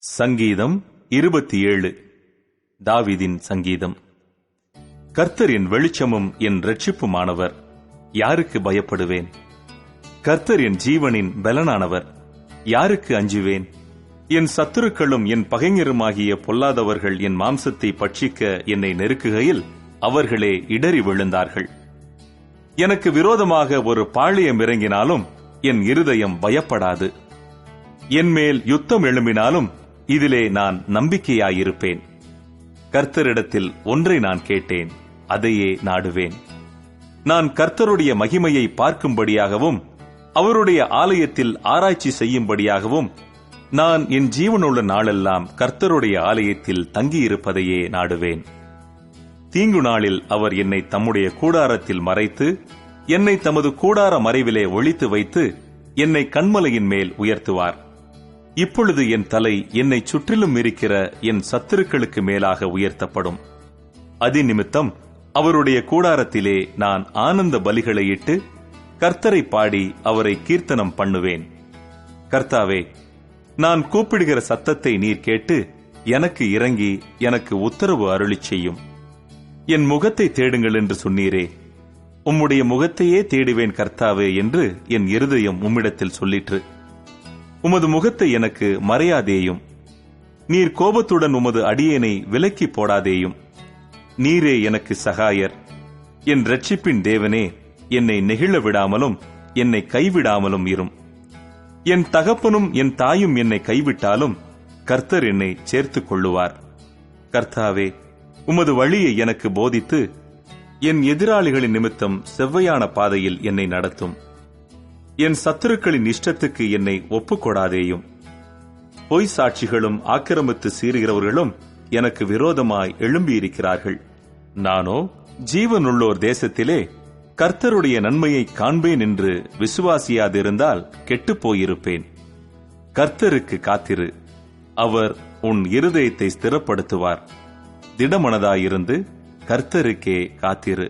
சங்கீதம் 27. தாவீதின் சங்கீதம். கர்த்தர் என் வெளிச்சமும் என் இரட்சிப்புமானவர், யாருக்கு பயப்படுவேன்? கர்த்தர் என் ஜீவனின் பலனானவர், யாருக்கு அஞ்சுவேன்? என் சத்துருக்களும் என் பகைஞருமாகிய பொல்லாதவர்கள் என் மாம்சத்தை பட்சிக்க என்னை நெருக்குகையில் அவர்களே இடறி விழுந்தார்கள். எனக்கு விரோதமாக ஒரு பாளையம் இறங்கினாலும் என் இருதயம் பயப்படாது. என்மேல் யுத்தம் எழும்பினாலும் இதிலே நான் நம்பிக்கையாயிருப்பேன். கர்த்தரிடத்தில் ஒன்றை நான் கேட்டேன், அதையே நாடுவேன். நான் கர்த்தருடைய மகிமையை பார்க்கும்படியாகவும் அவருடைய ஆலயத்தில் ஆராய்ச்சி செய்யும்படியாகவும் நான் என் ஜீவனுள்ள நாளெல்லாம் கர்த்தருடைய ஆலயத்தில் தங்கியிருப்பதையே நாடுவேன். தீங்கு நாளில் அவர் என்னை தம்முடைய கூடாரத்தில் மறைத்து, என்னை தமது கூடார மறைவிலே ஒளித்து வைத்து, என்னை கன்மலையின் மேல் உயர்த்துவார். இப்பொழுது என் தலை என்னை சுற்றிலும் இருக்கிற என் சத்துருக்களுக்கு மேலாக உயர்த்தப்படும். அதிநிமித்தம் அவருடைய கூடாரத்திலே நான் ஆனந்த பலிகளை இட்டு கர்த்தரை பாடி அவரை கீர்த்தனம் பண்ணுவேன். கர்த்தாவே, நான் கூப்பிடுகிற சத்தத்தை நீர் கேட்டு எனக்கு இறங்கி எனக்கு உத்தரவு அருளிச் செய்யும். என் முகத்தை தேடுங்கள் என்று சொன்னீரே, உம்முடைய முகத்தையே தேடுவேன் கர்த்தாவே என்று என் இருதயம் உம்மிடத்தில் சொல்லிற்று. உமது முகத்தை எனக்கு மறையாதேயும். நீர் கோபத்துடன் உமது அடியேனை விலக்கி போடாதேயும். நீரே எனக்கு சகாயர், என் இரட்சிப்பின் தேவனே, என்னை நெகிழ விடாமலும் என்னை கைவிடாமலும் இரும். என் தகப்பனும் என் தாயும் என்னை கைவிட்டாலும் கர்த்தர் என்னை சேர்த்துக் கொள்ளுவார். கர்த்தாவே, உமது வழியை எனக்கு போதித்து என் எதிராளிகளின் நிமித்தம் செவ்வையான பாதையில் என்னை நடத்தும். என் சத்துருக்களின் இஷ்டத்துக்கு என்னை ஒப்புக்கொடாதேயும். பொய் சாட்சிகளும் ஆக்கிரமித்து சீறுகிறவர்களும் எனக்கு விரோதமாய் எழும்பியிருக்கிறார்கள். நானோ ஜீவனுள்ளோர் தேசத்திலே கர்த்தருடைய நன்மையை காண்பேன் என்று விசுவாசியாதிருந்தால் கெட்டுப்போயிருப்பேன். கர்த்தருக்கு காத்திரு, அவர் உன் இருதயத்தை ஸ்திரப்படுத்துவார். திடமனதாயிருந்து கர்த்தருக்கே காத்திரு.